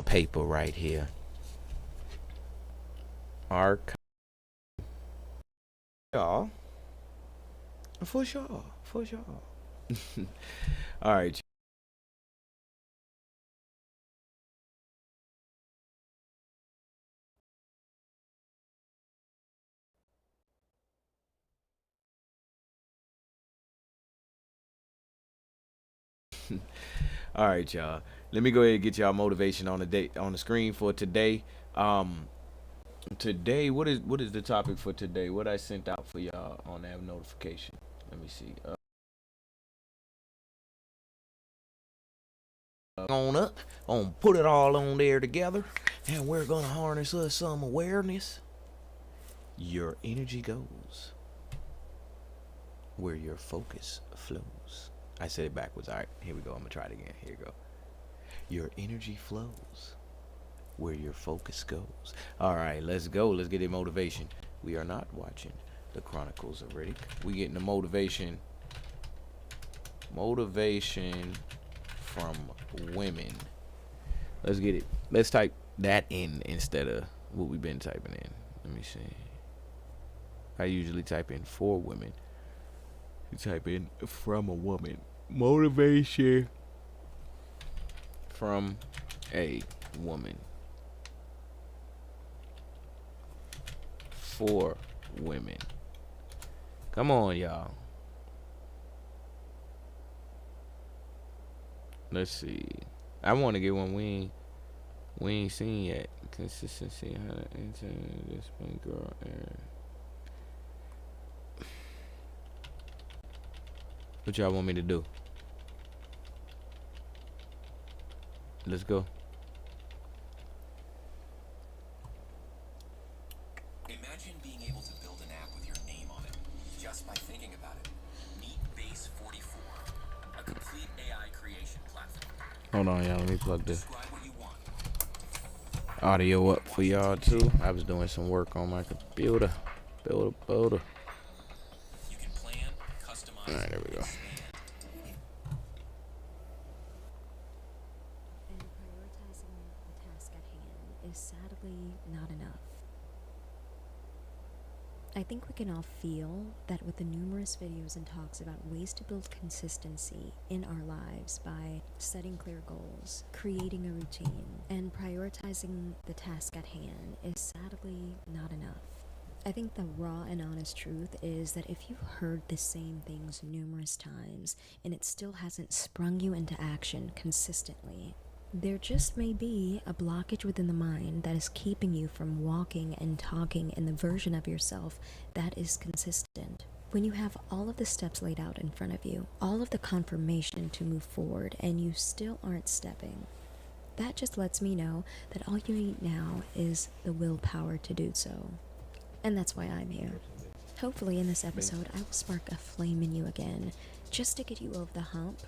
my paper right here. Archive. Y'all. For sure. For sure. All right. All right, y'all. Let me go ahead and get y'all motivation on the date on the screen for today. Today, what is the topic for today? What I sent out for y'all on that notification? Let me see. On up, on put it all on there together, and we're gonna harness us some awareness. Your energy goes where your focus flows. I said it backwards. All right, here we go. I'm gonna try it again. Here we go. Your energy flows where your focus goes. All right, let's go. Let's get a motivation. We are not watching the Chronicles of Riddick. We getting the motivation. Motivation from women. Let's get it. Let's type that in instead of what we've been typing in. Let me see. I usually type in for women. You type in from a woman. Motivation from a woman. For women. Come on, y'all. Let's see. I want to get one we ain't seen yet. Consistency, how to enter this one girl. What y'all want me to do? Let's go. Imagine being able to build an app with your name on it, just by thinking about it. Meet Base 44, a complete AI creation platform. Hold on, y'all. Let me plug this Describe what you want. audio up for y'all too. I was doing some work on my computer. Builder. You can plan, customize, All right, there we go. expand. And prioritizing the task at hand is sadly not enough. I think we can all feel that with the numerous videos and talks about ways to build consistency in our lives by setting clear goals, creating a routine, and prioritizing the task at hand is sadly not enough. I think the raw and honest truth is that if you've heard the same things numerous times and it still hasn't sprung you into action consistently, there just may be a blockage within the mind that is keeping you from walking and talking in the version of yourself that is consistent. When you have all of the steps laid out in front of you, all of the confirmation to move forward, and you still aren't stepping, that just lets me know that all you need now is the willpower to do so. And that's why I'm here. Hopefully in this episode, I will spark a flame in you again, just to get you over the hump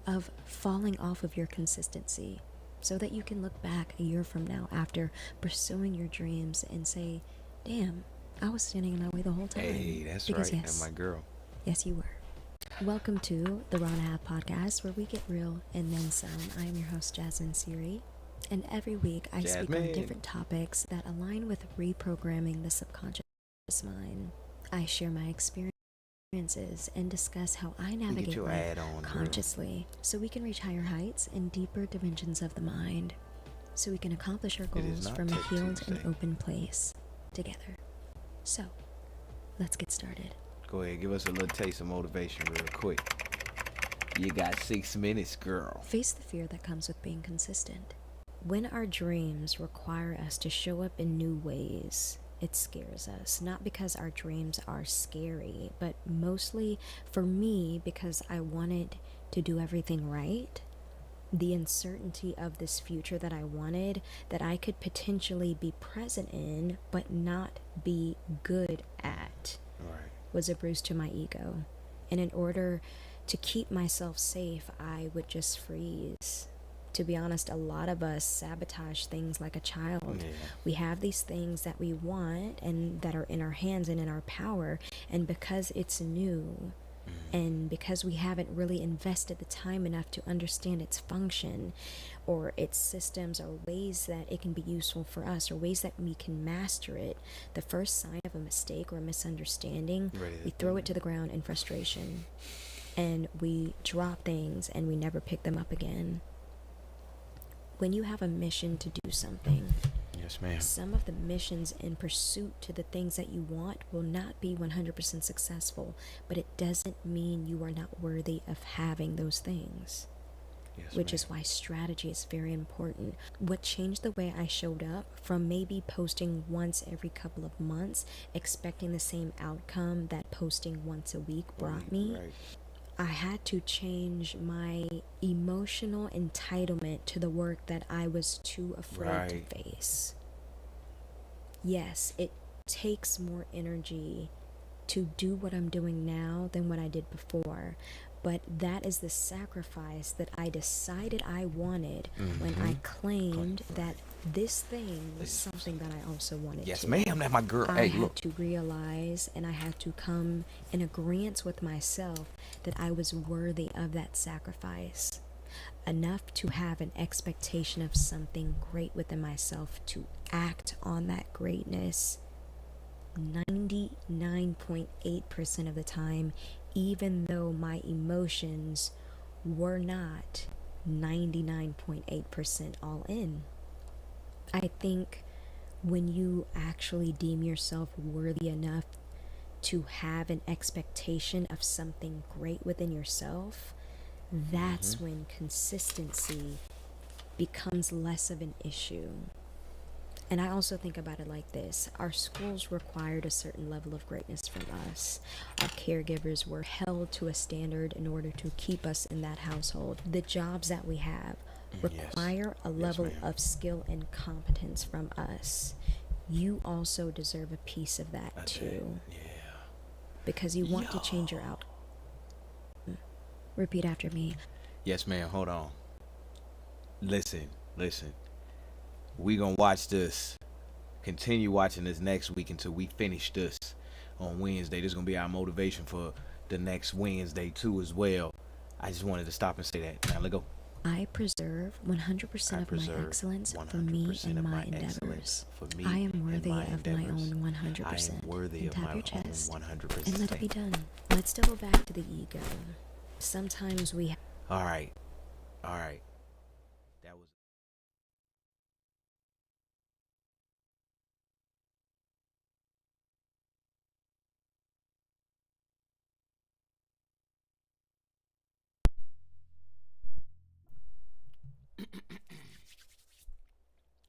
of falling off of your consistency, so that you can look back a year from now after pursuing your dreams and say, damn, I was standing in my way the whole time. Hey, that's Because right. yes, That's my girl. yes, you were. Welcome to the Raw and a Half podcast, where we get real and then some. I am your host, Jasmine Siri, and every week I speak on Jasmine. different topics that align with reprogramming the subconscious mind. I share my experiences and discuss how I navigate your life ad on, girl. consciously, so we can reach higher heights and deeper dimensions of the mind, so we can accomplish our It is goals not from a Tech healed and Tuesday. open place together. So, let's get started. Go ahead, give us a little taste of motivation real quick. You got 6 minutes, girl. Face the fear that comes with being consistent. When our dreams require us to show up in new ways, it scares us. Not because our dreams are scary, but mostly for me because I wanted to do everything right. The uncertainty of this future that I wanted, that I could potentially be present in, but not be good at, Right. was a bruise to my ego. And in order to keep myself safe, I would just freeze. To be honest, a lot of us sabotage things like a child. Yeah. We have these things that we want and that are in our hands and in our power, and because it's new, And because we haven't really invested the time enough to understand its function or its systems or ways that it can be useful for us or ways that we can master it, the first sign of a mistake or a misunderstanding, we throw it to the ground in frustration. And we drop things and we never pick them up again. When you have a mission to do something, yes, ma'am, some of the missions in pursuit to the things that you want will not be 100% successful, but it doesn't mean you are not worthy of having those things. yes, Which ma'am. is why strategy is very important. What changed the way I showed up from maybe posting once every couple of months, expecting the same outcome that posting once a week brought me, Right. I had to change my emotional entitlement to the work that I was too afraid to face. Yes, it takes more energy to do what I'm doing now than what I did before, but that is the sacrifice that I decided I wanted when I claimed that this thing was something that I also wanted Yes, to. ma'am, that's my girl. I Hey, had look. to realize and I had to come in agreement with myself that I was worthy of that sacrifice. Enough to have an expectation of something great within myself to act on that greatness 99.8% of the time, even though my emotions were not 99.8% all in. I think when you actually deem yourself worthy enough to have an expectation of something great within yourself, that's when consistency becomes less of an issue. And I also think about it like this. Our schools required a certain level of greatness from us. Our caregivers were held to a standard in order to keep us in that household. The jobs that we have require a level of skill and competence from us. You also deserve a piece of that too. Yeah. Because you want to change your outcome. Repeat after me. Yes, ma'am. Hold on. Listen. We gonna watch this. Continue watching this next week until we finish this on Wednesday. This is gonna be our motivation for the next Wednesday too, as well. I just wanted to stop and say that. Now let go. I preserve 100% of my excellence for me and my endeavors. I am worthy of my own 100%. I am worthy of my own 100%. And let it be done. Let's double back to the ego. Sometimes we... All right. That was...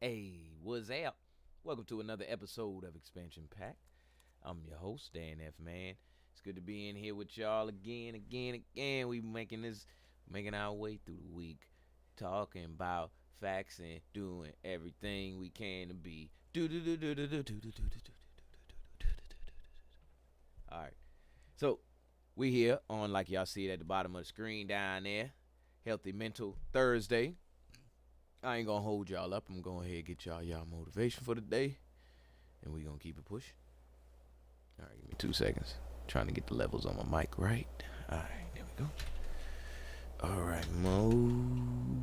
Hey, what's up? Welcome to another episode of Expansion Pack. I'm your host, Dan F. Man. It's good to be in here with y'all again. We making our way through the week, talking about facts and doing everything we can to be. All right. So, we here on, like y'all see it at the bottom of the screen down there, Healthy Mental Thursday. I ain't gonna hold y'all up. I'm going ahead and get y'all motivation for the day. And we gonna keep it pushing. All right, give me 2 seconds. Trying to get the levels on my mic right. All right, there we go. All right, motivation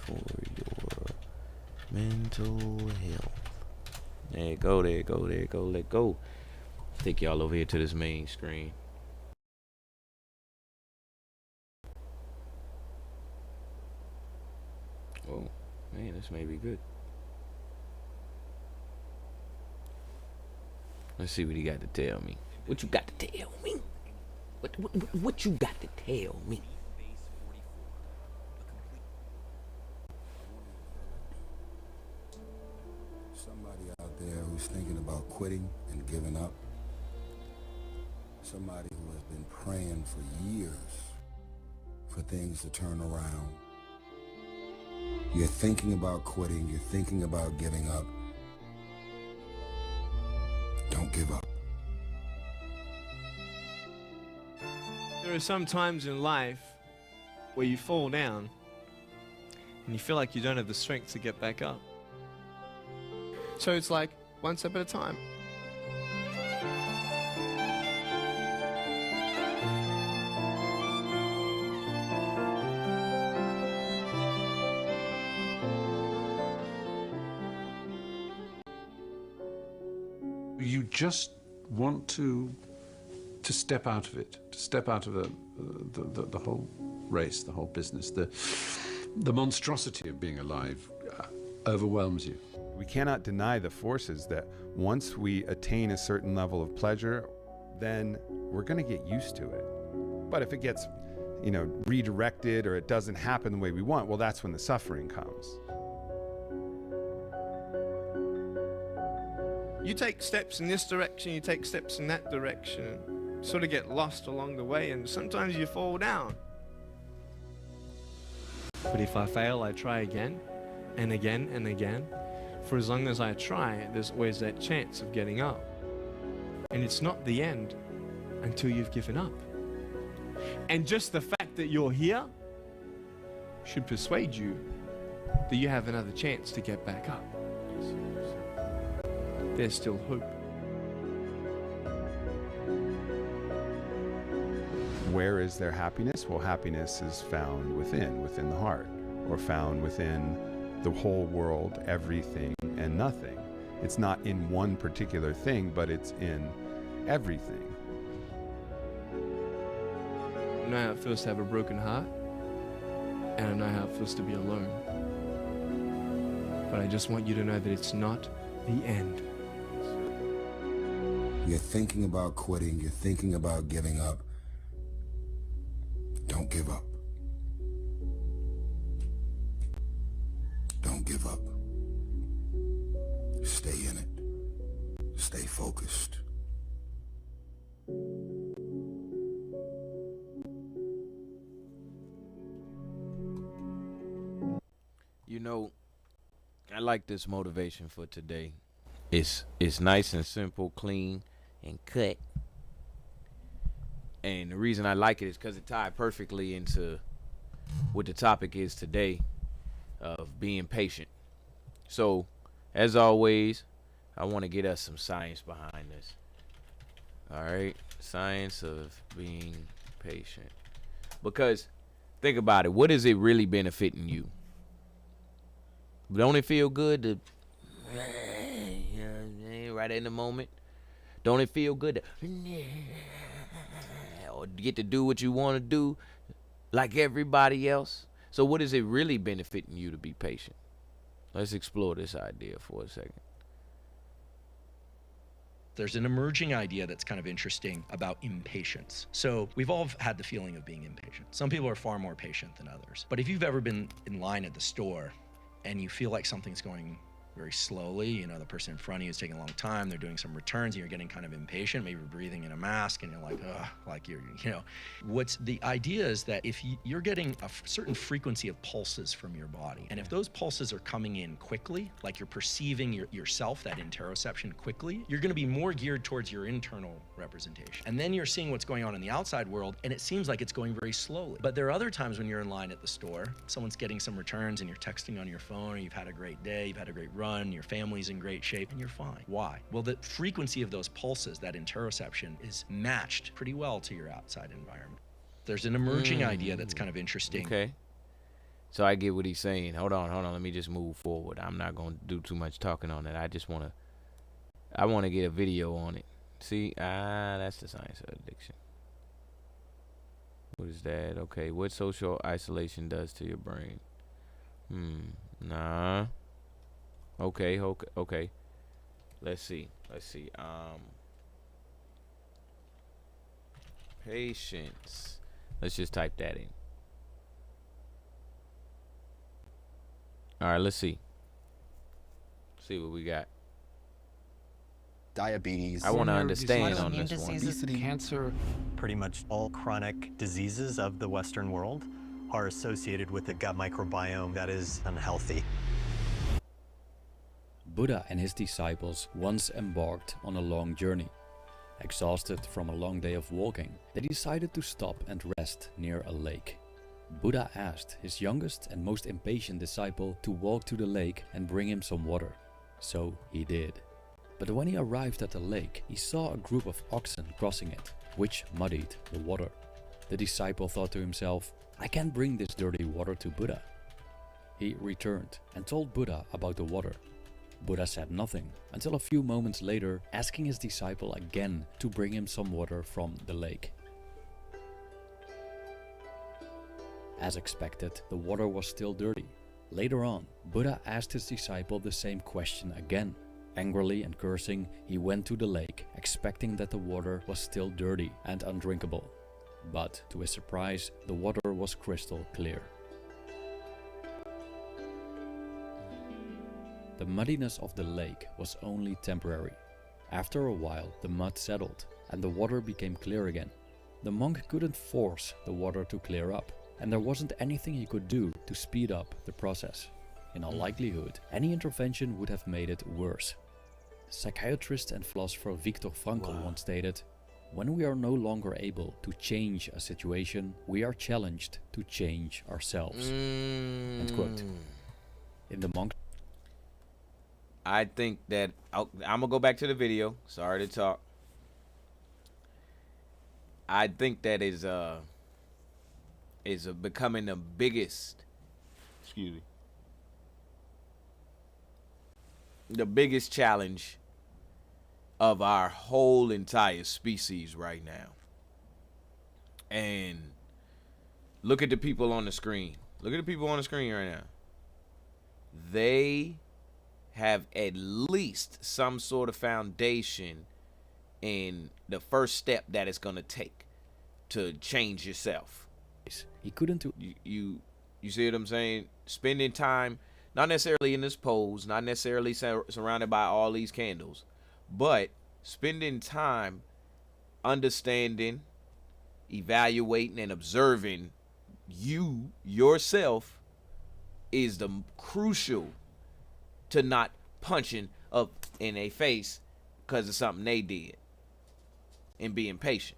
for your mental health. There you go. Let go. Take y'all over here to this main screen. Oh, man, this may be good. Let's see what he got to tell me. What you got to tell me? What you got to tell me? Somebody out there who's thinking about quitting and giving up. Somebody who has been praying for years for things to turn around. You're thinking about quitting, you're thinking about giving up. Don't give up. There are some times in life where you fall down and you feel like you don't have the strength to get back up. So it's like one step at a time. You just want to step out of it, to step out of the whole race, the whole business. The monstrosity of being alive overwhelms you. We cannot deny the forces that once we attain a certain level of pleasure, then we're going to get used to it. But if it gets, redirected or it doesn't happen the way we want, well, that's when the suffering comes. You take steps in this direction, you take steps in that direction, sort of get lost along the way, and sometimes you fall down. But if I fail, I try again and again and again. For as long as I try, there's always that chance of getting up. And it's not the end until you've given up. And just the fact that you're here should persuade you that you have another chance to get back up. There's still hope. Where is their happiness? Well, happiness is found within the heart, or found within the whole world, everything and nothing. It's not in one particular thing, but it's in everything. I know how it feels to have a broken heart, and I know how it feels to be alone. But I just want you to know that it's not the end. You're thinking about quitting, you're thinking about giving up. Don't give up. Don't give up. Stay in it. Stay focused. I like this motivation for today. It's nice and simple, clean, and cut. And the reason I like it is because it tied perfectly into what the topic is today of being patient. So, as always, I want to get us some science behind this. All right? Science of being patient. Because, think about it. What is it really benefiting you? Don't it feel good to, right in the moment? Don't it feel good to, or get to do what you want to do like everybody else? So what is it really benefiting you to be patient? Let's explore this idea for a second. There's an emerging idea that's kind of interesting about impatience. So we've all had the feeling of being impatient. Some people are far more patient than others. But if you've ever been in line at the store and you feel like something's going very slowly, the person in front of you is taking a long time, they're doing some returns, and you're getting kind of impatient, maybe you're breathing in a mask, and you're like, ugh, like what's the idea is that if you're getting a certain frequency of pulses from your body, and if those pulses are coming in quickly, like you're perceiving yourself, that interoception quickly, you're gonna be more geared towards your internal representation. And then you're seeing what's going on in the outside world, and it seems like it's going very slowly. But there are other times when you're in line at the store, someone's getting some returns, and you're texting on your phone, or you've had a great day, you've had a great run, your family's in great shape, and you're fine. Why? Well, the frequency of those pulses, that interoception, is matched pretty well to your outside environment. There's an emerging idea that's kind of interesting. Okay. So I get what he's saying. Hold on. Let me just move forward. I'm not going to do too much talking on it. I want to get a video on it. See? That's the science of addiction. What is that? Okay. What social isolation does to your brain? Nah. Okay. Let's see. Patience. Let's just type that in. All right, let's see. See what we got. Diabetes. I want to understand on autoimmune this one. diseases, Cancer. pretty much all chronic diseases of the Western world are associated with a gut microbiome that is unhealthy. Buddha and his disciples once embarked on a long journey. Exhausted from a long day of walking, they decided to stop and rest near a lake. Buddha asked his youngest and most impatient disciple to walk to the lake and bring him some water. So he did. But when he arrived at the lake, he saw a group of oxen crossing it, which muddied the water. The disciple thought to himself, I can't bring this dirty water to Buddha. He returned and told Buddha about the water. Buddha said nothing, until a few moments later, asking his disciple again to bring him some water from the lake. As expected, the water was still dirty. Later on, Buddha asked his disciple the same question again. Angrily and cursing, he went to the lake, expecting that the water was still dirty and undrinkable. But, to his surprise, the water was crystal clear. The muddiness of the lake was only temporary. After a while, the mud settled, and the water became clear again. The monk couldn't force the water to clear up, and there wasn't anything he could do to speed up the process. In all likelihood, any intervention would have made it worse. Psychiatrist and philosopher Viktor Frankl once stated, "When we are no longer able to change a situation, we are challenged to change ourselves." End quote. In the monk, I think that I'm gonna go back to the video. Sorry to talk. I think that is becoming the biggest. Excuse me. The biggest challenge of our whole entire species right now. And look at the people on the screen. Look at the people on the screen right now. They have at least some sort of foundation in the first step that it's going to take to change yourself. he couldn't do. You see what I'm saying? Spending time, not necessarily in this pose, not necessarily surrounded by all these candles, but spending time understanding, evaluating, and observing yourself is the crucial to not punching up in a face because of something they did, and being patient.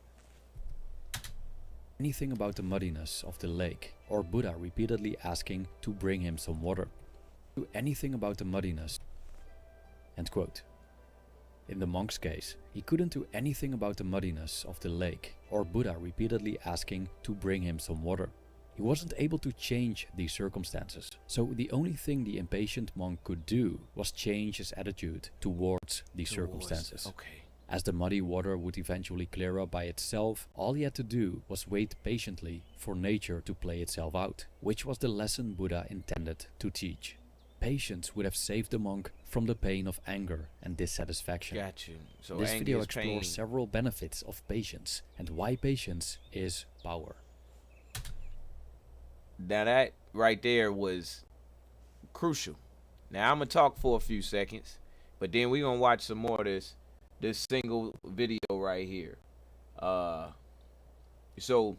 Anything about the muddiness of the lake, or Buddha repeatedly asking to bring him some water. Do anything about the muddiness. End quote. In the monk's case, he couldn't do anything about the muddiness of the lake, or Buddha repeatedly asking to bring him some water. He wasn't able to change these circumstances, so the only thing the impatient monk could do was change his attitude towards these circumstances. Okay. As the muddy water would eventually clear up by itself, all he had to do was wait patiently for nature to play itself out, which was the lesson Buddha intended to teach. Patience would have saved the monk from the pain of anger and dissatisfaction. Got you. So This anger video is explores pain. several benefits of patience and why patience is power. Now that right there was crucial. Now I'm gonna talk for a few seconds, but then we're gonna watch some more of this single video right here. So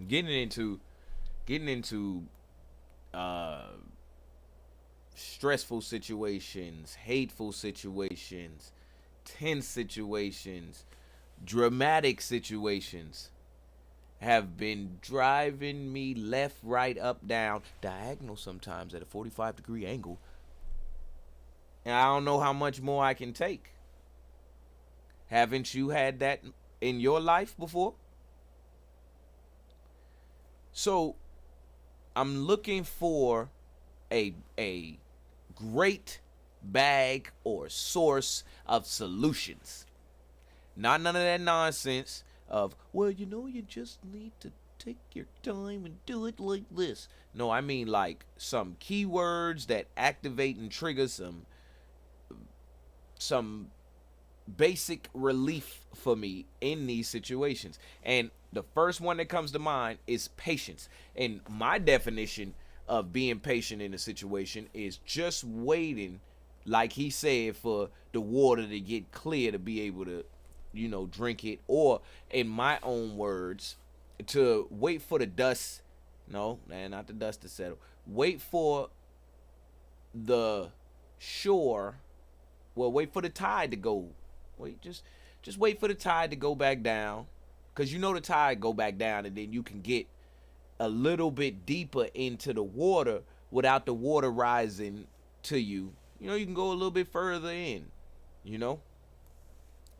getting into stressful situations, hateful situations, tense situations, dramatic situations have been driving me left, right, up, down, diagonal sometimes at a 45-degree angle. And I don't know how much more I can take. Haven't you had that in your life before? So I'm looking for a great bag or source of solutions. Not none of that nonsense of, well, you know, you just need to take your time and do it like this. No, I mean like some keywords that activate and trigger some basic relief for me in these situations. And the first one that comes to mind is patience. And my definition of being patient in a situation is just waiting, like he said, for the water to get clear to be able to, you know, drink it, or in my own words, to wait for the dust. No, not the dust to settle. Wait for the shore. Well, wait for the tide to go. Wait, just wait for the tide to go back down, because you know the tide go back down, and then you can get a little bit deeper into the water without the water rising to you. You know, you can go a little bit further in, you know?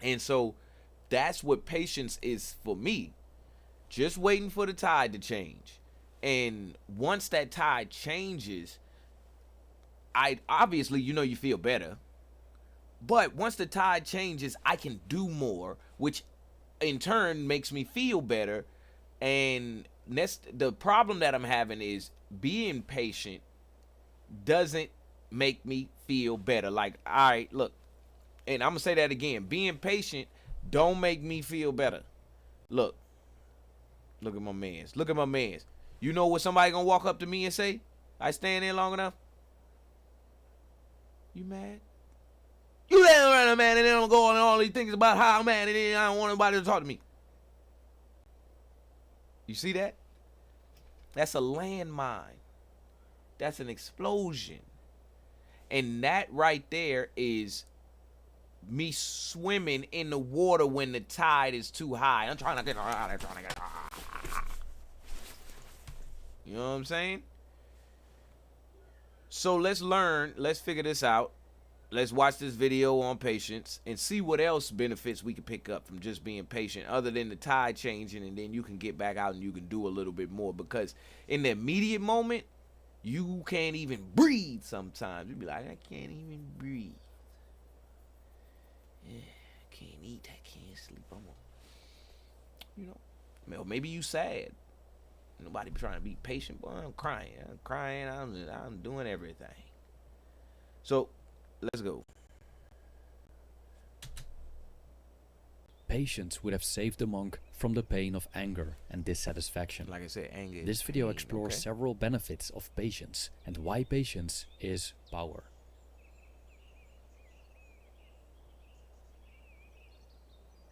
And so that's what patience is for me. Just waiting for the tide to change. And once that tide changes, I obviously, you feel better. But once the tide changes, I can do more, which in turn makes me feel better. And the problem that I'm having is being patient doesn't make me feel better. Like, all right, look, and I'm gonna say that again. Being patient don't make me feel better. Look at my mans. Look at my mans. You know what somebody gonna walk up to me and say? I stand there long enough. You mad? You let around, man, and then I'm going all these things about how I'm mad, and then I don't want nobody to talk to me. You see that? That's a landmine. That's an explosion. And that right there is me swimming in the water when the tide is too high. I'm trying to get out. You know what I'm saying? So let's figure this out. Let's watch this video on patience and see what else benefits we can pick up from just being patient, other than the tide changing, and then you can get back out and you can do a little bit more. Because in the immediate moment, you can't even breathe sometimes. You be like, I can't even breathe. Yeah, I can't eat, I can't sleep. Maybe you sad. Nobody be trying to be patient, but I'm crying. I'm doing everything. So, let's go. Patience would have saved the monk from the pain of anger and dissatisfaction. Like I said, anger is This video pain, explores okay? several benefits of patience and why patience is power.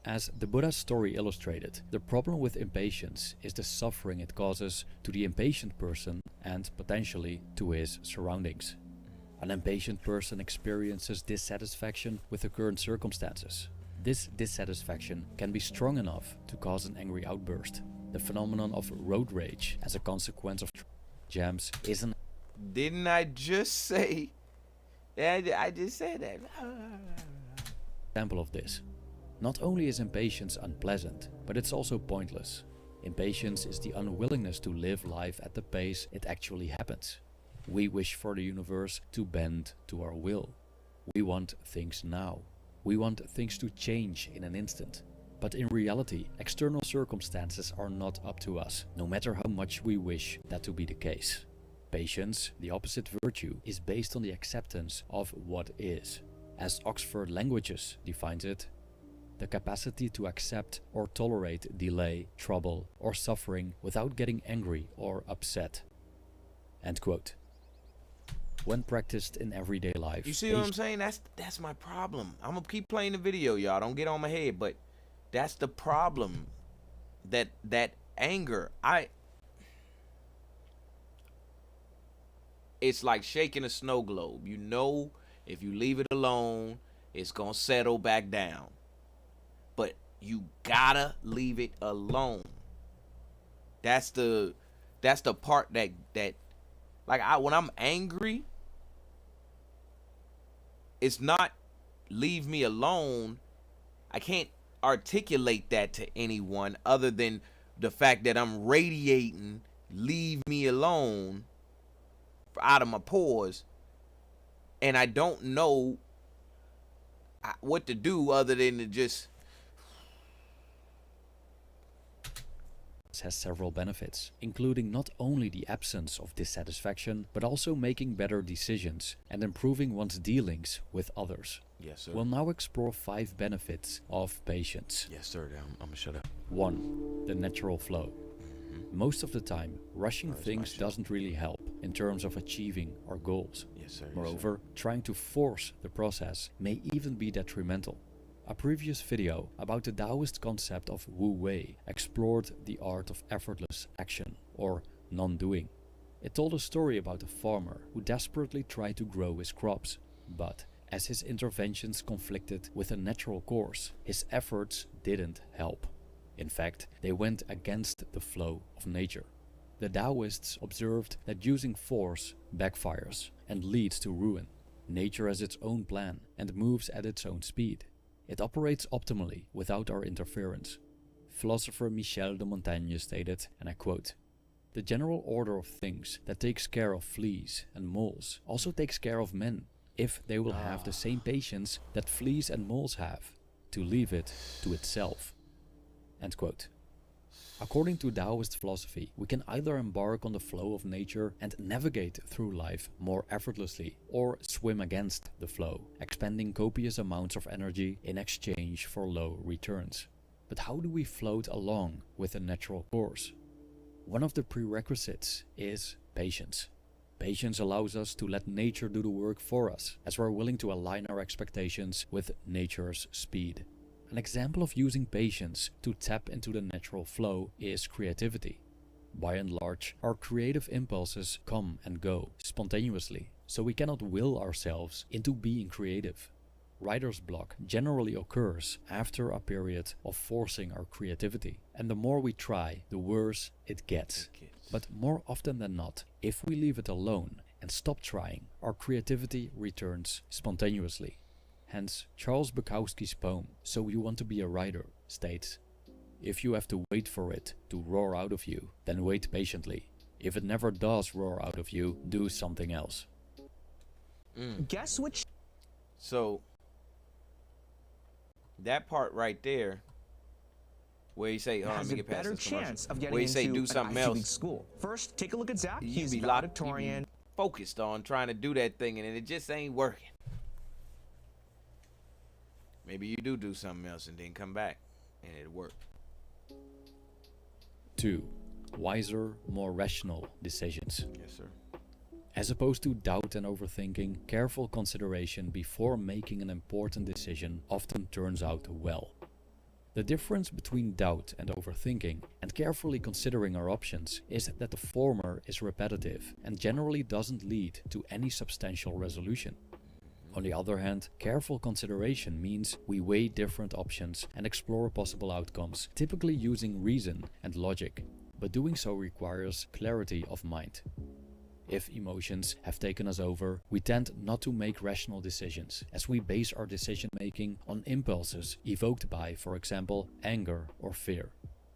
As the Buddha's story illustrated, the problem with impatience is the suffering it causes to the impatient person and potentially to his surroundings. An impatient person experiences dissatisfaction with the current circumstances. This dissatisfaction can be strong enough to cause an angry outburst. The phenomenon of road rage as a consequence of jams is an Didn't I just say? I just said that. example of this. Not only is impatience unpleasant, but it's also pointless. Impatience is the unwillingness to live life at the pace it actually happens. We wish for the universe to bend to our will. We want things now. We want things to change in an instant. But in reality, external circumstances are not up to us, no matter how much we wish that to be the case. Patience, the opposite virtue, is based on the acceptance of what is. As Oxford Languages defines it, the capacity to accept or tolerate delay, trouble, or suffering without getting angry or upset. End quote. When practiced in everyday life, You see what I'm saying? That's my problem. I'm gonna keep playing the video, y'all. Don't get on my head, but that's the problem. That anger, it's like shaking a snow globe. You know, if you leave it alone, it's gonna settle back down. But you gotta leave it alone. That's the part that like when I'm angry, it's not leave me alone. I can't articulate that to anyone other than the fact that I'm radiating leave me alone out of my pores, and I don't know what to do other than to just has several benefits, including not only the absence of dissatisfaction, but also making better decisions and improving one's dealings with others. Yes, sir. We'll now explore 5 benefits of patience. Yes, sir. I'm gonna shut up. 1. The natural flow. Most of the time, rushing things doesn't really help in terms of achieving our goals. Yes, sir. Moreover, trying to force the process may even be detrimental. A previous video about the Taoist concept of Wu Wei explored the art of effortless action, or non-doing. It told a story about a farmer who desperately tried to grow his crops, but as his interventions conflicted with a natural course, his efforts didn't help. In fact, they went against the flow of nature. The Taoists observed that using force backfires and leads to ruin. Nature has its own plan and moves at its own speed. It operates optimally without our interference. Philosopher Michel de Montaigne stated, and I quote, The general order of things that takes care of fleas and moles also takes care of men, if they will have the same patience that fleas and moles have, to leave it to itself." End quote. According to Taoist philosophy, we can either embark on the flow of nature and navigate through life more effortlessly, or swim against the flow, expending copious amounts of energy in exchange for low returns. But how do we float along with a natural course? One of the prerequisites is patience. Patience allows us to let nature do the work for us, as we're willing to align our expectations with nature's speed. An example of using patience to tap into the natural flow is creativity. By and large, our creative impulses come and go spontaneously, so we cannot will ourselves into being creative. Writer's block generally occurs after a period of forcing our creativity, and the more we try, the worse it gets. But more often than not, if we leave it alone and stop trying, our creativity returns spontaneously. Hence, Charles Bukowski's poem, "So You Want to Be a Writer," states, "If you have to wait for it to roar out of you, then wait patiently. If it never does roar out of you, do something else." Guess which? So that part right there, where you say, "Hold on, let has me a get past better this commercial," chance of getting where you say, into "Do an something Ivy League else," school. First, take a look at Zach. you He's be valedictorian. focused on trying to do that thing, and it just ain't working. Maybe you do something else and then come back and it worked. 2. Wiser, more rational decisions. Yes, sir. As opposed to doubt and overthinking, careful consideration before making an important decision often turns out well. The difference between doubt and overthinking and carefully considering our options is that the former is repetitive and generally doesn't lead to any substantial resolution. On the other hand, careful consideration means we weigh different options and explore possible outcomes, typically using reason and logic, but doing so requires clarity of mind. If emotions have taken us over, we tend not to make rational decisions, as we base our decision making on impulses evoked by, for example, anger or fear.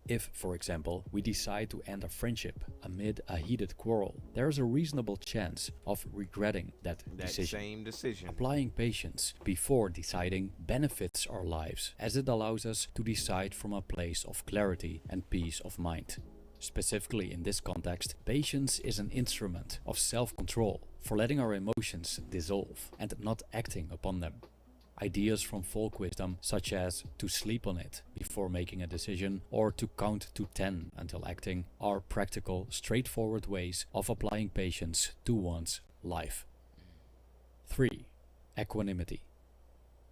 If, for example, we decide to end a friendship amid a heated quarrel, there is a reasonable chance of regretting that decision. Same decision. Applying patience before deciding benefits our lives, as it allows us to decide from a place of clarity and peace of mind. Specifically in this context, patience is an instrument of self-control for letting our emotions dissolve and not acting upon them. Ideas from folk wisdom, such as to sleep on it before making a decision or to count to 10 until acting, are practical, straightforward ways of applying patience to one's life. 3. Equanimity.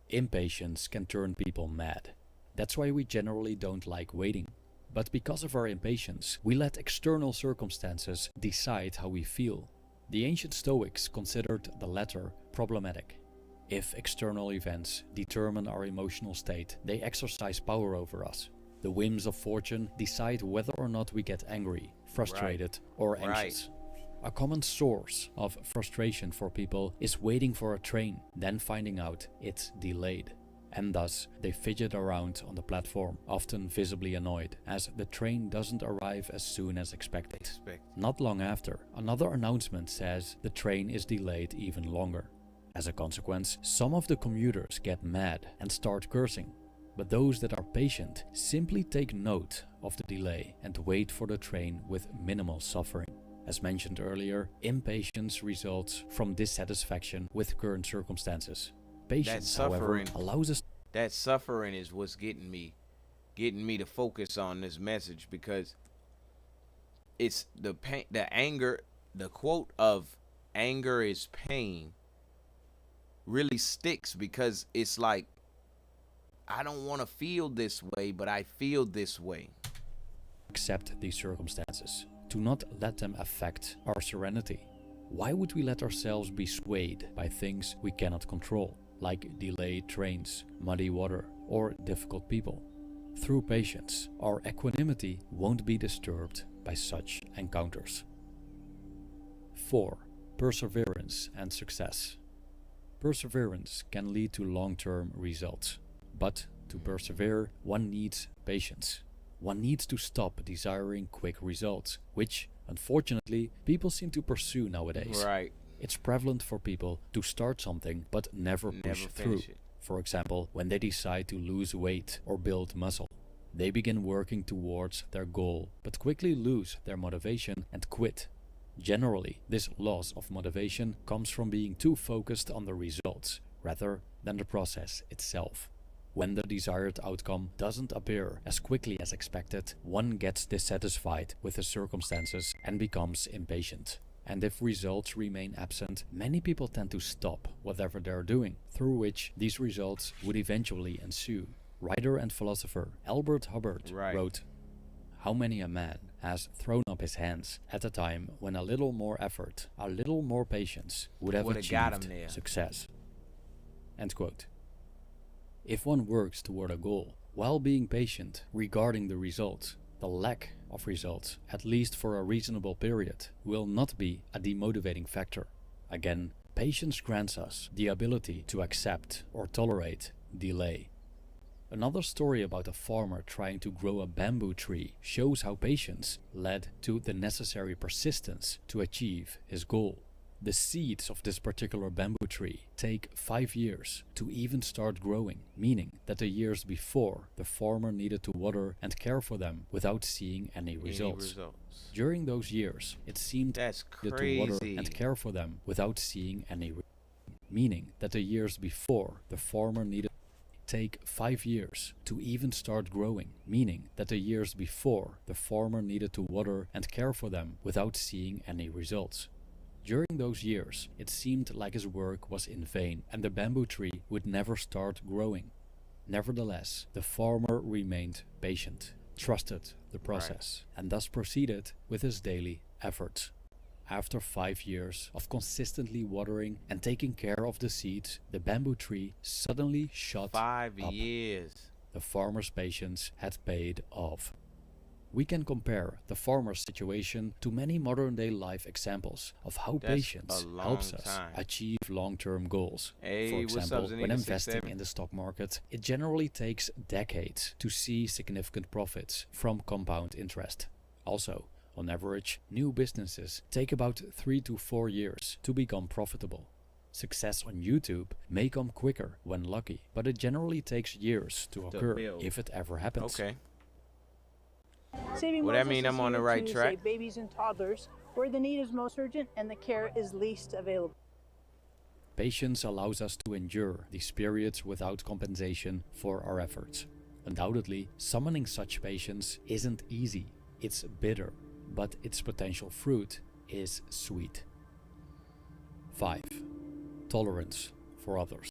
Impatience can turn people mad. That's why we generally don't like waiting. But because of our impatience, we let external circumstances decide how we feel. The ancient Stoics considered the latter problematic. If external events determine our emotional state, they exercise power over us. The whims of fortune decide whether or not we get angry, frustrated, or anxious. A common source of frustration for people is waiting for a train, then finding out it's delayed. And thus, they fidget around on the platform, often visibly annoyed, as the train doesn't arrive as soon as expected. Not long after, another announcement says the train is delayed even longer. As a consequence, some of the commuters get mad and start cursing, but those that are patient simply take note of the delay and wait for the train with minimal suffering. As mentioned earlier, impatience results from dissatisfaction with current circumstances. Patience, however, allows us. That suffering is what's getting me to focus on this message, because it's the pain, the anger, the quote of "anger is pain" really sticks, because it's like, I don't want to feel this way, but I feel this way. Accept these circumstances, to not let them affect our serenity. Why would we let ourselves be swayed by things we cannot control, like delayed trains, muddy water, or difficult people? Through patience, our equanimity won't be disturbed by such encounters. 4. Perseverance and success. Perseverance can lead to long-term results, but to persevere, one needs patience. One needs to stop desiring quick results, which unfortunately, people seem to pursue nowadays. Right. It's prevalent for people to start something but never push through. finish it. For example, when they decide to lose weight or build muscle. They begin working towards their goal, but quickly lose their motivation and quit. Generally, this loss of motivation comes from being too focused on the results rather than the process itself. When the desired outcome doesn't appear as quickly as expected, one gets dissatisfied with the circumstances and becomes impatient. And if results remain absent, many people tend to stop whatever they're doing, through which these results would eventually ensue. Writer and philosopher Albert Hubbard wrote, "How many a man has thrown up his hands at a time when a little more effort, a little more patience would have Would've got him achieved there." success." End quote. If one works toward a goal while being patient regarding the results, the lack of results, at least for a reasonable period, will not be a demotivating factor. Again, patience grants us the ability to accept or tolerate delay. Another story about a farmer trying to grow a bamboo tree shows how patience led to the necessary persistence to achieve his goal. The seeds of this particular bamboo tree take 5 years to even start growing, meaning that the years before the farmer needed to water and care for them without seeing any results. During those years, it seemed That's that to water crazy. and care for them without seeing any meaning that the years before the farmer needed take 5 years to even start growing, meaning that the years before the farmer needed to water and care for them without seeing any results. During those years, it seemed like his work was in vain and the bamboo tree would never start growing. Nevertheless, the farmer remained patient, trusted the process, and thus proceeded with his daily efforts. After 5 years of consistently watering and taking care of the seeds, the bamboo tree suddenly shot 5 up. years. The farmer's patience had paid off. We can compare the farmer's situation to many modern-day life examples of how That's patience a long helps us time. achieve long-term goals. Hey, For what's up, example, when Zanika investing 67? in the stock market, it generally takes decades to see significant profits from compound interest. Also, on average, new businesses take about 3 to 4 years to become profitable. Success on YouTube may come quicker when lucky, but it generally takes years to occur build. if it ever happens. Okay. Saving Well, that Moses mean is I'm on the here right to track? save babies and toddlers where the need is most urgent and the care is least available. Patience allows us to endure these periods without compensation for our efforts. Undoubtedly, summoning such patience isn't easy. It's bitter, but its potential fruit is sweet. 5. Tolerance for others.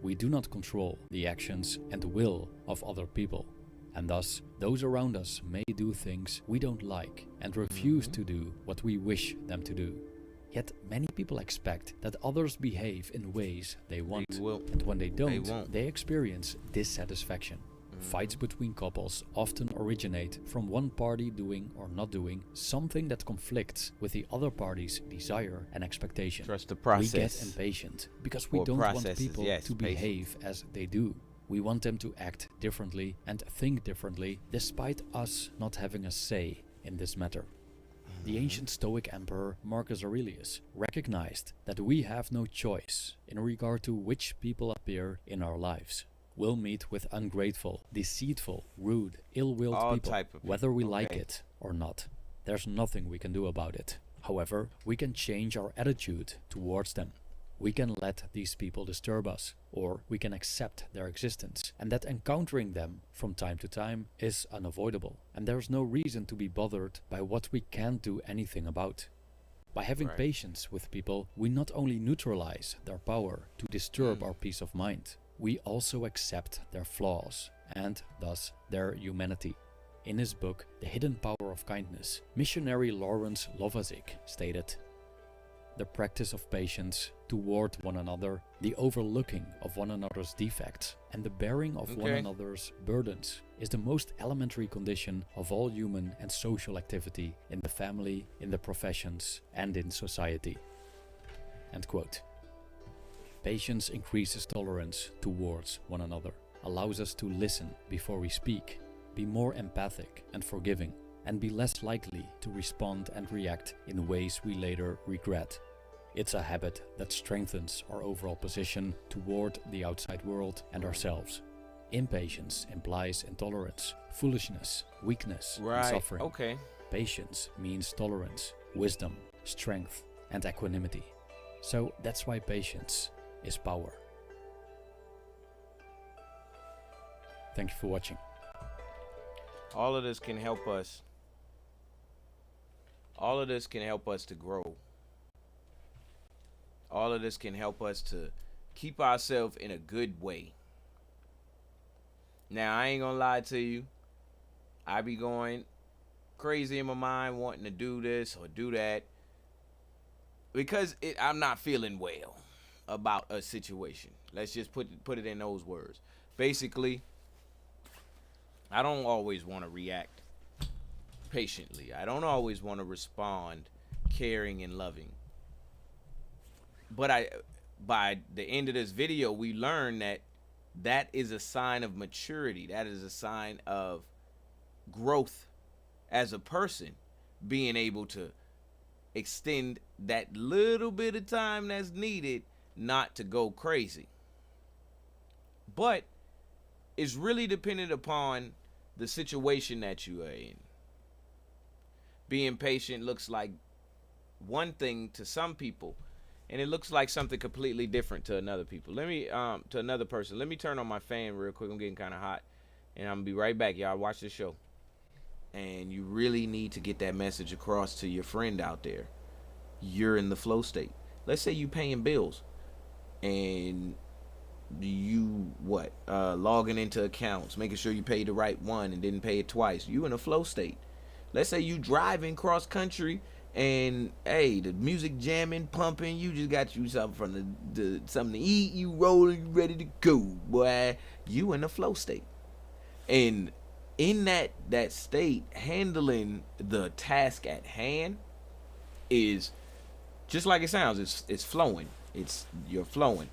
We do not control the actions and will of other people, and thus those around us may do things we don't like and refuse to do what we wish them to do. Yet many people expect that others behave in ways they want, and when they don't, they experience dissatisfaction. Fights between couples often originate from one party doing or not doing something that conflicts with the other party's desire and expectation. Trust the process. We get impatient because we Or don't want processes, people yes, to patience. behave as they do. We want them to act differently and think differently, despite us not having a say in this matter. The ancient Stoic emperor Marcus Aurelius recognized that we have no choice in regard to which people appear in our lives. We'll meet with ungrateful, deceitful, rude, ill-willed All people, type of whether we people, like okay. it or not. There's nothing we can do about it. However, we can change our attitude towards them. We can let these people disturb us, or we can accept their existence, and that encountering them from time to time is unavoidable, and there's no reason to be bothered by what we can't do anything about. By having Right. patience with people, we not only neutralize their power to disturb our peace of mind, we also accept their flaws, and thus their humanity. In his book, The Hidden Power of Kindness, missionary Lawrence Lovazic stated, "The practice of patience toward one another, the overlooking of one another's defects, and the bearing of one Okay. another's burdens is the most elementary condition of all human and social activity in the family, in the professions, and in society." End quote. Patience increases tolerance towards one another, allows us to listen before we speak, be more empathic and forgiving, and be less likely to respond and react in ways we later regret. It's a habit that strengthens our overall position toward the outside world and ourselves. Impatience implies intolerance, foolishness, weakness, and suffering. Okay. Patience means tolerance, wisdom, strength, and equanimity. So that's why patience is power. Thank you for watching. All of this can help us. All of this can help us to grow. All of this can help us to keep ourselves in a good way. Now, I ain't gonna lie to you. I be going crazy in my mind wanting to do this or do that because I'm not feeling well about a situation. Let's just put it in those words. Basically, I don't always want to react patiently. I don't always want to respond caring and loving. But by the end of this video, we learn that is a sign of maturity. That is a sign of growth as a person, being able to extend that little bit of time that's needed not to go crazy. But it's really dependent upon the situation that you are in. Being patient looks like one thing to some people, and it looks like something completely different to another people. Let me to another person. Let me turn on my fan real quick. I'm getting kind of hot, and I'm gonna be right back, y'all. Watch this show. And you really need to get that message across to your friend out there. You're in the flow state. Let's say you paying bills, and you logging into accounts, making sure you paid the right one and didn't pay it twice. You in a flow state. Let's say you driving cross country, and hey, the music jamming, pumping, you just got you something from the something to eat, you rolling, you ready to go, boy. You in a flow state. And in that state, handling the task at hand is just like it sounds. It's flowing. You're flowing.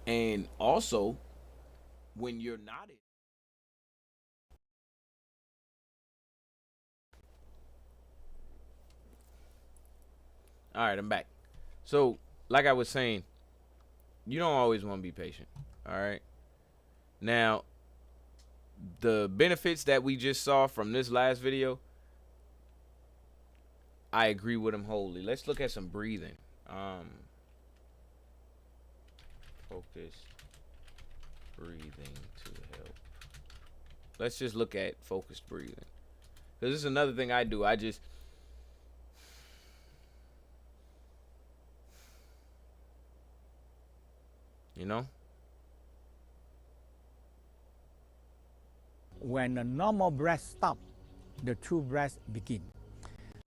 And also, when you're not all right, I'm back. So, like I was saying, you don't always want to be patient. All right. Now, the benefits that we just saw from this last video, I agree with them wholly. Let's look at some breathing. Focus breathing to help. Let's just look at focused breathing, because this is another thing I do. When the normal breath stops, the true breath begins.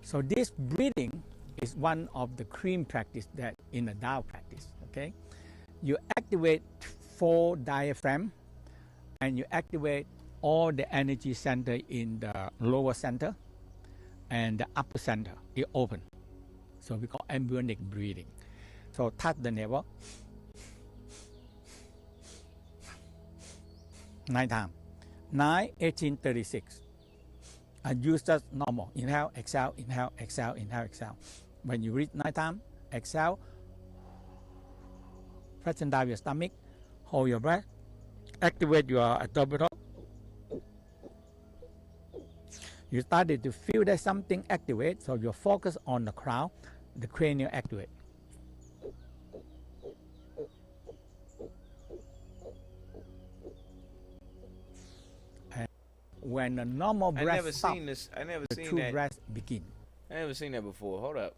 So this breathing is one of the cream practice that in the Tao practice. Okay, you activate 4 diaphragm, and you activate all the energy center in the lower center and the upper center. It open. So we call embryonic breathing. So touch the navel 9 times. 9, 18, 36. And use just normal. Inhale, exhale, inhale, exhale, inhale, exhale. When you reach 9 times, exhale. Press down your stomach. Hold your breath. Activate your abdominal. You started to feel that something activate, so you focus on the crown, the cranial activate. When the normal breath stops, the true breath begin. I never seen that before. Hold up.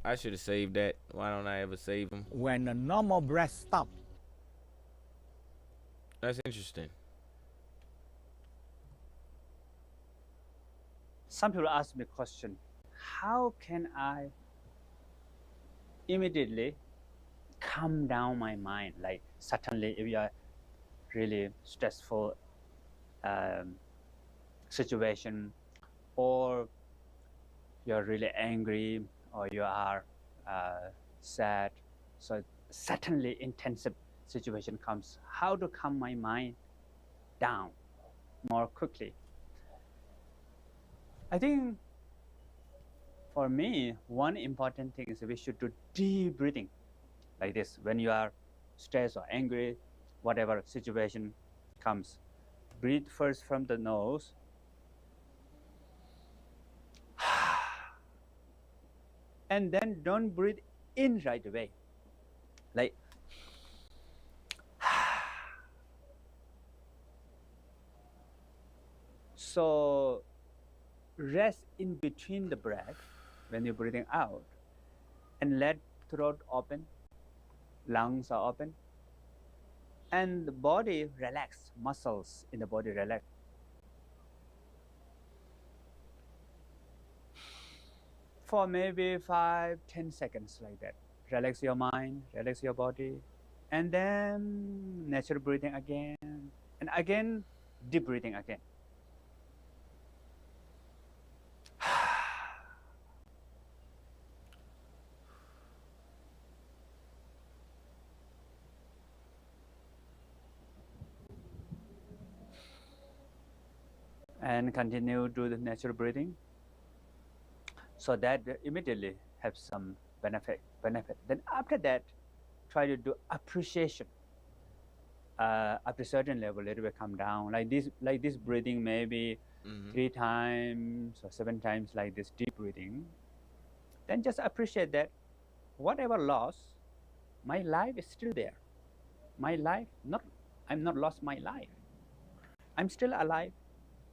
I should have saved that. Why don't I ever save them? When the normal breath stops. That's interesting. Some people ask me a question, how can I immediately calm down my mind? Like suddenly if you are really stressful situation, or you're really angry, or you are sad, so suddenly intensive situation comes, how to calm my mind down more quickly? I think for me, one important thing is we should do deep breathing like this. When you are stressed or angry, whatever situation comes, breathe first from the nose. And then don't breathe in right away. Like, so rest in between the breath when you're breathing out and let throat open, lungs are open, and the body relax, muscles in the body relax. For maybe 5-10 seconds like that. Relax your mind, relax your body, and then natural breathing again, and again, deep breathing again. And continue do the natural breathing. So that immediately have some benefit. Then after that, try to do appreciation. After a certain level, let it come down. Like this breathing, maybe 3 times or 7 times like this deep breathing. Then just appreciate that whatever loss, my life is still there. My life, I'm not lost my life. I'm still alive.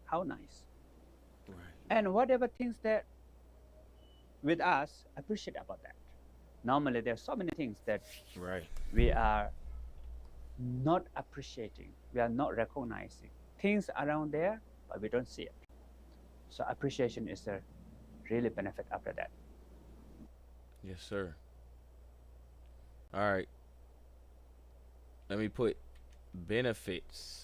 How nice. Right. And whatever things that with us, appreciate about that. Normally, there are so many things that we are not appreciating. We are not recognizing. Things around there, but we don't see it. So appreciation is a really benefit after that. Yes, sir. All right. Let me put benefits.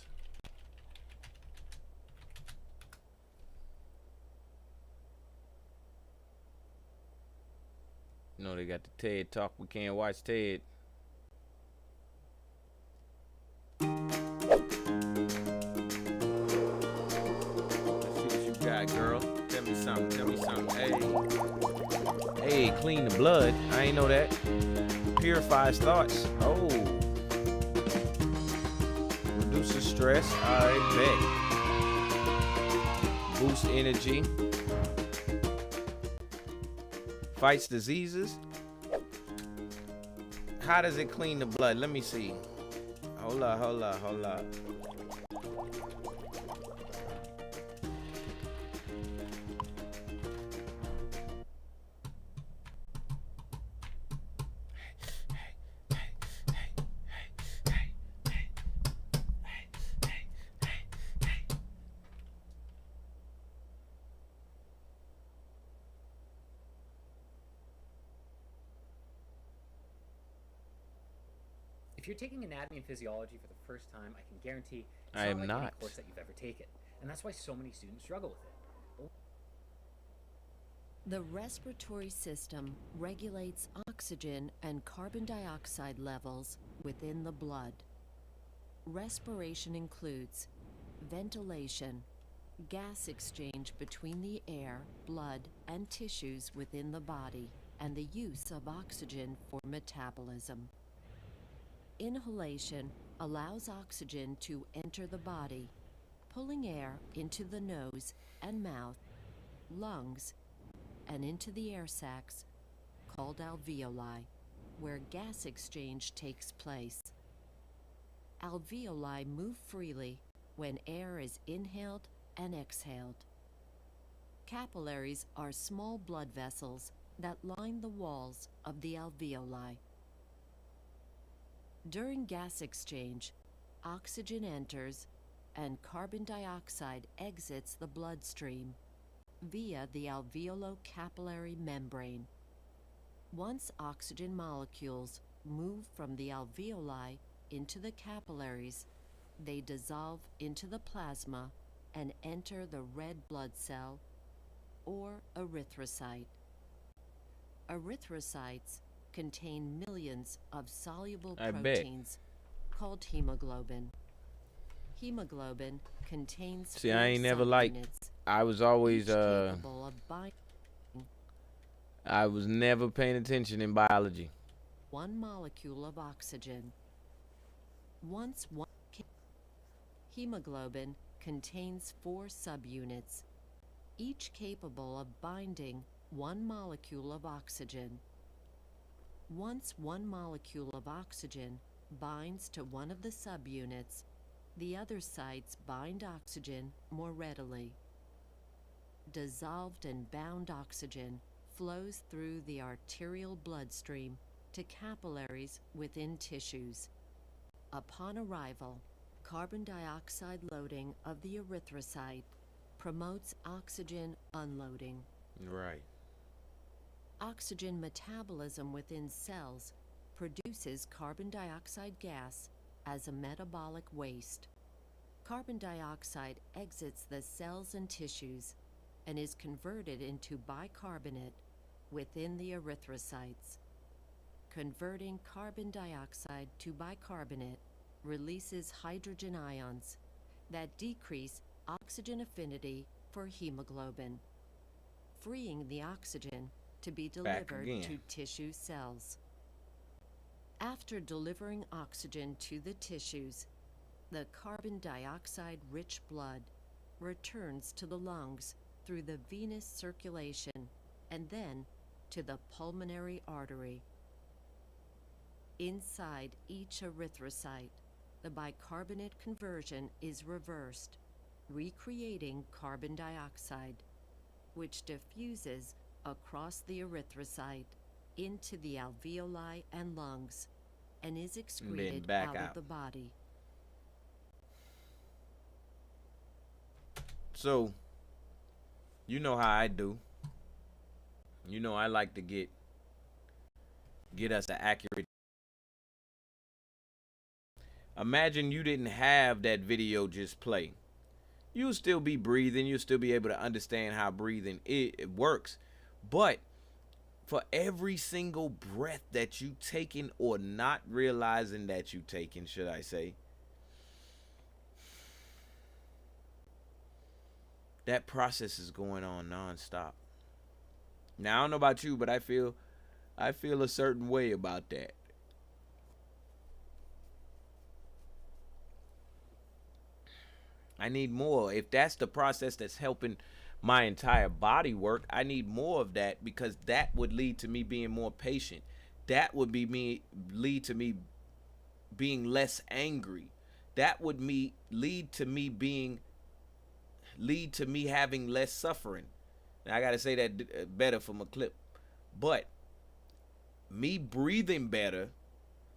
You know, they got the TED Talk. We can't watch TED. Let's see what you got, girl. Tell me something. Tell me something. Hey, clean the blood. I ain't know that. Purifies thoughts. Oh. Reduces stress. All right, bet. Boosts energy. Fights diseases. How does it clean the blood? Let me see. Hold up. If you're taking anatomy and physiology for the first time, I can guarantee it's I am like not. any course that you've ever taken. And that's why so many students struggle with it. The respiratory system regulates oxygen and carbon dioxide levels within the blood. Respiration includes ventilation, gas exchange between the air, blood, and tissues within the body, and the use of oxygen for metabolism. Inhalation allows oxygen to enter the body, pulling air into the nose and mouth, lungs, and into the air sacs, called alveoli, where gas exchange takes place. Alveoli move freely when air is inhaled and exhaled. Capillaries are small blood vessels that line the walls of the alveoli. During gas exchange, oxygen enters and carbon dioxide exits the bloodstream via the alveolo-capillary membrane. Once oxygen molecules move from the alveoli into the capillaries, they dissolve into the plasma and enter the red blood cell or erythrocyte. Erythrocytes contain millions of soluble proteins called hemoglobin. Hemoglobin contains See, I ain't never liked I was always capable of binding I was never paying attention in biology. one molecule of oxygen. Once one hemoglobin contains 4 subunits, each capable of binding one molecule of oxygen. Once one molecule of oxygen binds to one of the subunits, the other sites bind oxygen more readily. Dissolved and bound oxygen flows through the arterial bloodstream to capillaries within tissues. Upon arrival, carbon dioxide loading of the erythrocyte promotes oxygen unloading. Right. Oxygen metabolism within cells produces carbon dioxide gas as a metabolic waste. Carbon dioxide exits the cells and tissues and is converted into bicarbonate within the erythrocytes. Converting carbon dioxide to bicarbonate releases hydrogen ions that decrease oxygen affinity for hemoglobin, freeing the oxygen to be delivered to tissue cells. After delivering oxygen to the tissues, the carbon dioxide-rich blood returns to the lungs through the venous circulation and then to the pulmonary artery. Inside each erythrocyte, the bicarbonate conversion is reversed, recreating carbon dioxide, which diffuses across the erythrocyte into the alveoli and lungs and is excreted out of the body. So, you know how I do. You know I like to get us an accurate. Imagine you didn't have that video just play. You'll still be breathing. You'll still be able to understand how breathing it works. But for every single breath that you taking or not realizing that you taking, should I say, that process is going on nonstop. Now, I don't know about you, but I feel a certain way about that. I need more. If that's the process that's helping my entire body work, I need more of that, because that would lead to me being more patient. That would lead to me being less angry. That would lead to me having less suffering. Now, I got to say that better from a clip. But me breathing better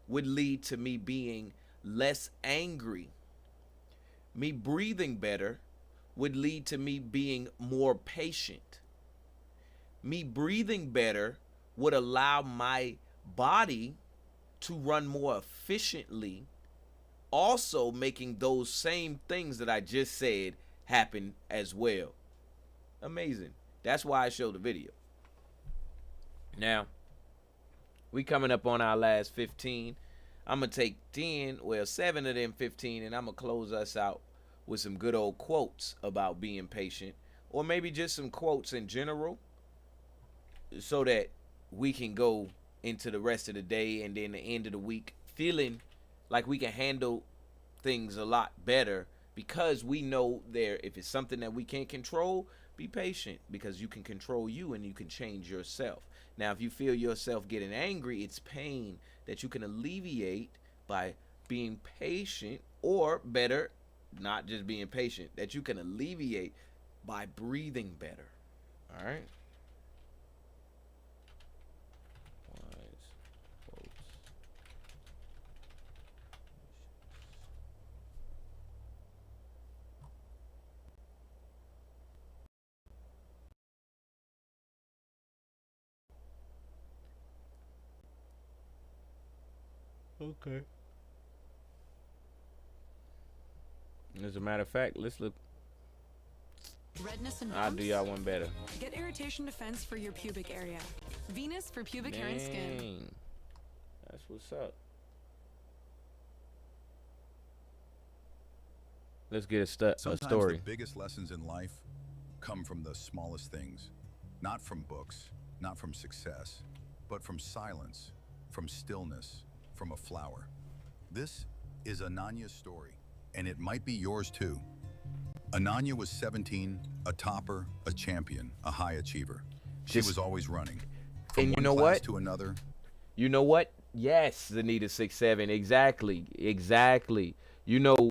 would lead to me being less angry. Me breathing better would lead to me being more patient. Me breathing better would allow my body to run more efficiently, also making those same things that I just said happen as well. Amazing. That's why I showed the video. Now, we coming up on our last 15. I'm going to take 7 of them 15, and I'm going to close us out with some good old quotes about being patient, or maybe just some quotes in general, so that we can go into the rest of the day and then the end of the week feeling like we can handle things a lot better, because we know if it's something that we can't control, be patient, because you can control you and you can change yourself. Now, if you feel yourself getting angry, it's pain that you can alleviate by being patient, or better, not just being patient, that you can alleviate by breathing better. All right? Wise quotes. Okay. As a matter of fact, let's look. Redness and I'll do y'all one better. Get irritation defense for your pubic area. Venus for pubic hair and skin. That's what's up. Let's get a story. Sometimes the biggest lessons in life come from the smallest things, not from books, not from success, but from silence, from stillness, from a flower. This is Ananya's story, and it might be yours too. Ananya was 17, a topper, a champion, a high achiever. She was always running. From And you one know class what? to another. You know what? Yes, Zanita 6'7". Exactly. You know,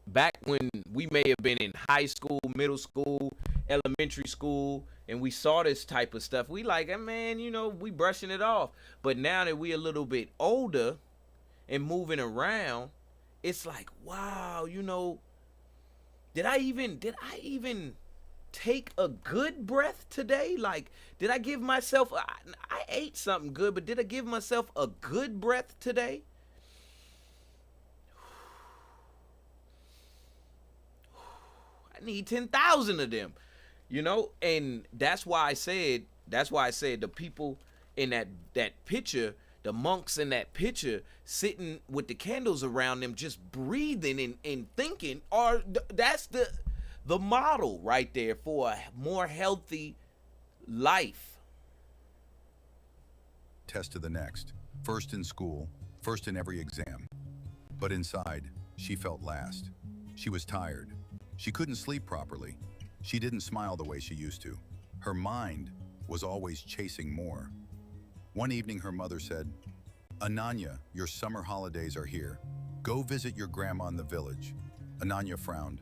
back when we may have been in high school, middle school, elementary school, and we saw this type of stuff, we like, man, you know, we brushing it off. But now that we a little bit older and moving around, it's like, wow, you know, did I even take a good breath today? Like, did I give myself, I ate something good, but did I give myself a good breath today? I need 10,000 of them, you know? And that's why I said the people in that picture, the monks in that picture, sitting with the candles around them, just breathing and thinking, that's the model right there for a more healthy life. Test to the next. First in school, first in every exam. But inside, she felt last. She was tired. She couldn't sleep properly. She didn't smile the way she used to. Her mind was always chasing more. One evening, her mother said, "Ananya, your summer holidays are here. Go visit your grandma in the village." Ananya frowned.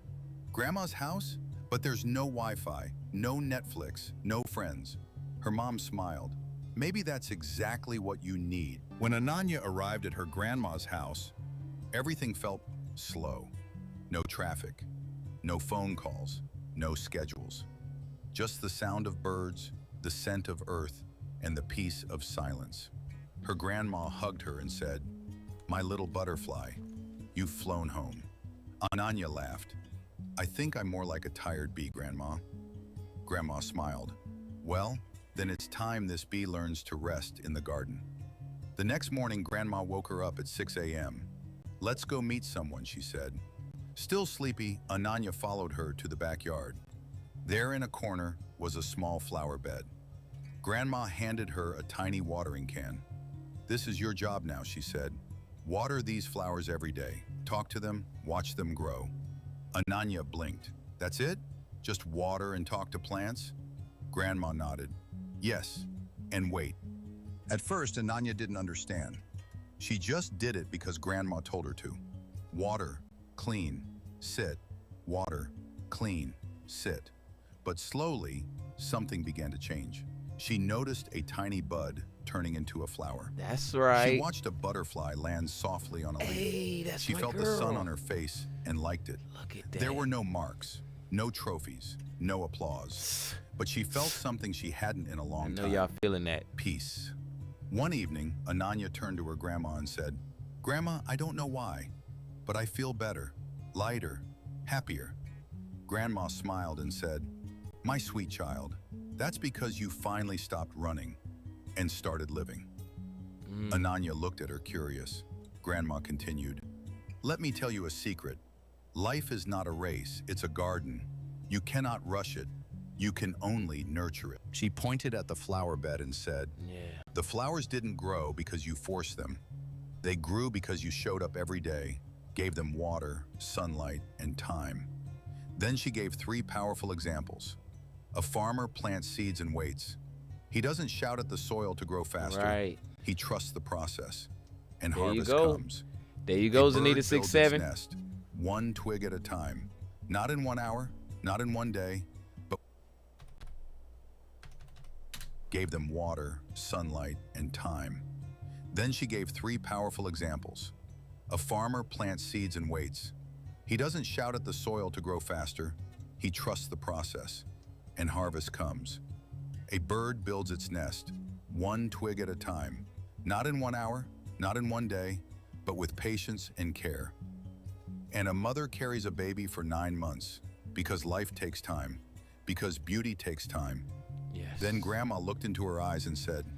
Grandma's house? But there's no Wi-Fi, no Netflix, no friends. Her mom smiled. Maybe that's exactly what you need. When Ananya arrived at her grandma's house, everything felt slow. No traffic, no phone calls, no schedules. Just the sound of birds, the scent of earth, and the peace of silence. Her grandma hugged her and said, "My little butterfly, you've flown home." Ananya laughed. "I think I'm more like a tired bee, Grandma." Grandma smiled. "Well, then it's time this bee learns to rest in the garden." The next morning, Grandma woke her up at 6 a.m. "Let's go meet someone," she said. Still sleepy, Ananya followed her to the backyard. There in a corner was a small flower bed. Grandma handed her a tiny watering can. "This is your job now," she said. "Water these flowers every day. Talk to them, watch them grow." Ananya blinked. "That's it? Just water and talk to plants?" Grandma nodded. "Yes, and wait." At first, Ananya didn't understand. She just did it because Grandma told her to. Water, clean, sit, water, clean, sit. But slowly, something began to change. She noticed a tiny bud turning into a flower. That's right. She watched a butterfly land softly on a leaf. Hey, that's She my felt girl. the sun on her face and liked it. Look at that. There were no marks, no trophies, no applause. But she felt something she hadn't in a long time. I know y'all feeling that. Peace. One evening, Ananya turned to her grandma and said, "Grandma, I don't know why, but I feel better, lighter, happier." Grandma smiled and said, "My sweet child, that's because you finally stopped running and started living." Ananya looked at her curious. Grandma continued, "Let me tell you a secret. Life is not a race, it's a garden. You cannot rush it. You can only nurture it." She pointed at the flower bed and said, "The flowers didn't grow because you forced them. They grew because you showed up every day, gave them water, sunlight, and time." Then she gave 3 powerful examples. A farmer plants seeds and waits. He doesn't shout at the soil to grow faster. Right. He trusts the process. And There you harvest go. comes. There you go, A bird Zanita builds its 6'7". nest, one twig at a time. Not in 1 hour, not in 1 day, but gave them water, sunlight, and time. Then she gave 3 powerful examples. A farmer plants seeds and waits. He doesn't shout at the soil to grow faster. He trusts the process. And harvest comes. A bird builds its nest, one twig at a time. Not in 1 hour, not in 1 day, but with patience and care. And a mother carries a baby for 9 months because life takes time, because beauty takes time. Yes. Then Grandma looked into her eyes and said,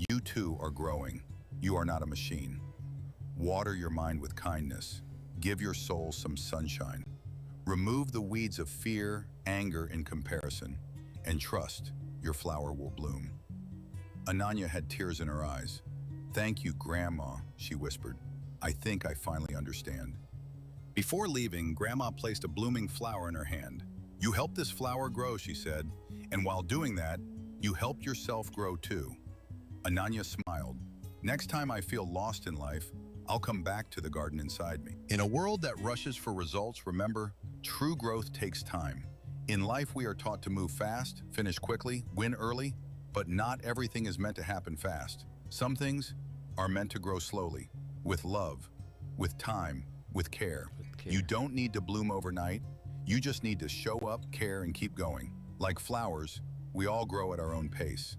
"You too are growing. You are not a machine. Water your mind with kindness. Give your soul some sunshine. Remove the weeds of fear, anger, and comparison, and trust your flower will bloom. Ananya had tears in her eyes. "Thank you, Grandma," she whispered. "I think I finally understand." Before leaving, Grandma placed a blooming flower in her hand. "You helped this flower grow," she said, "and while doing that, you helped yourself grow too." Ananya smiled. "Next time I feel lost in life, I'll come back to the garden inside me." In a world that rushes for results, remember, true growth takes time. In life, we are taught to move fast, finish quickly, win early, but not everything is meant to happen fast. Some things are meant to grow slowly, with love, with time, with care. You don't need to bloom overnight. You just need to show up, care, and keep going. Like flowers, we all grow at our own pace.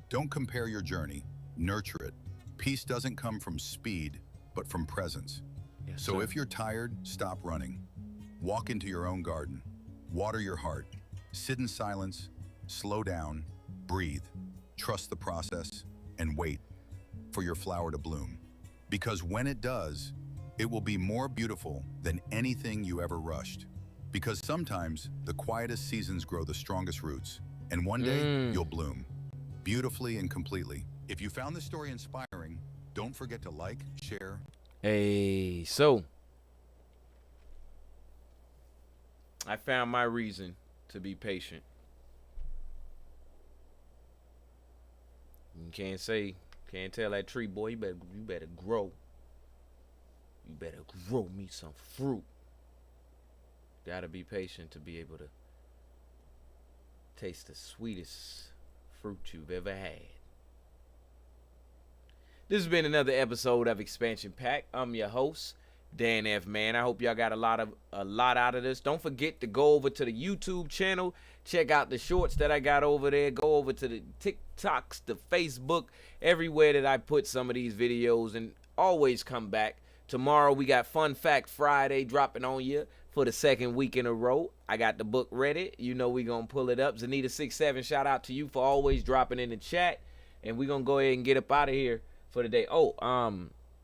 Don't compare your journey, nurture it. Peace doesn't come from speed, but from presence. So if you're tired, stop running. Walk into your own garden. Water your heart. Sit in silence. Slow down. Breathe. Trust the process and wait for your flower to bloom. Because when it does, it will be more beautiful than anything you ever rushed. Because sometimes the quietest seasons grow the strongest roots, and one day you'll bloom beautifully and completely. If you found this story inspiring, don't forget to like, share. Hey, so I found my reason to be patient. You can't tell that tree, boy, you better grow. You better grow me some fruit. Gotta be patient to be able to taste the sweetest fruit you've ever had. This has been another episode of Expansion Pack. I'm your host, Dan F. Man. I hope y'all got a lot out of this. Don't forget to go over to the YouTube channel. Check out the shorts that I got over there. Go over to the TikToks, the Facebook, everywhere that I put some of these videos, and always come back. Tomorrow we got Fun Fact Friday dropping on you for the second week in a row. I got the book ready. You know we gonna pull it up. Zanita67, shout out to you for always dropping in the chat. And we gonna go ahead and get up out of here for the day.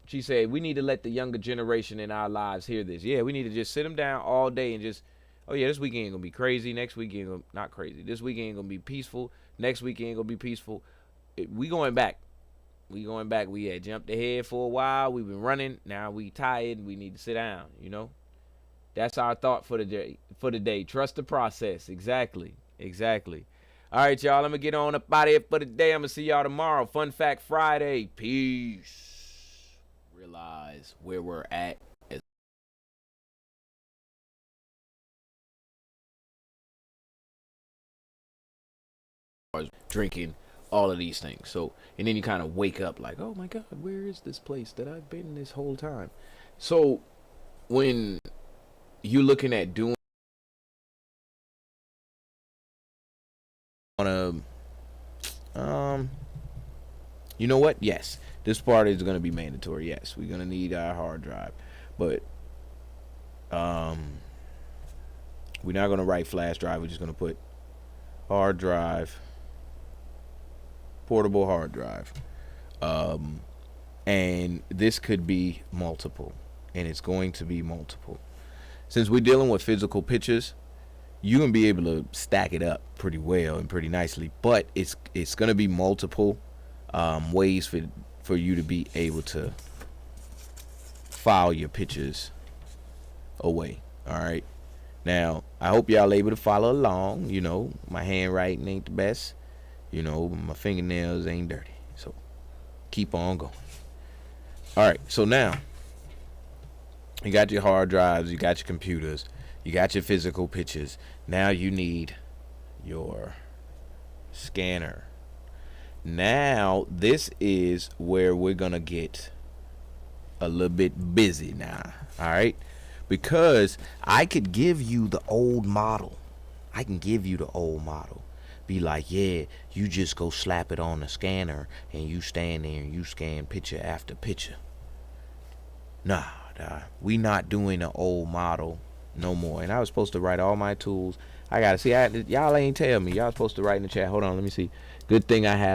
She said we need to let the younger generation in our lives hear this. Yeah, we need to just sit them down all day and just, oh yeah, this weekend gonna be crazy. Next weekend gonna, not crazy. This weekend gonna be peaceful. Next weekend gonna be peaceful. We going back. We had jumped ahead for a while. We've been running. Now we tired. We need to sit down. You know, that's our thought for the day. Trust the process. Exactly. All right, y'all. I'm gonna get on up out of here for the day. I'm gonna see y'all tomorrow. Fun Fact Friday. Peace. Realize where we're at as far as drinking, all of these things. So, and then you kind of wake up like, oh my God, where is this place that I've been this whole time? So when you're looking at doing you know what? Yes, this part is going to be mandatory. Yes, we're going to need our hard drive, but we're not going to write flash drive. We're just going to put hard drive, portable hard drive, and this could be multiple, and it's going to be multiple. Since we're dealing with physical pictures, you're going to be able to stack it up pretty well and pretty nicely, but it's going to be multiple ways for you to be able to file your pictures away. All right, now I hope y'all able to follow along. You know, my handwriting ain't the best, you know, my fingernails ain't dirty, so keep on going. All right, so now you got your hard drives, you got your computers, you got your physical pictures. Now you need your scanner. Now this is where we're gonna get a little bit busy now. All right, because I could give you the old model. Be like, yeah, you just go slap it on the scanner and you stand there and you scan picture after picture. Nah, we not doing the old model no more. And I was supposed to write all my tools. I gotta see, y'all ain't tell me. Y'all supposed to write in the chat. Hold on, let me see. Good thing I have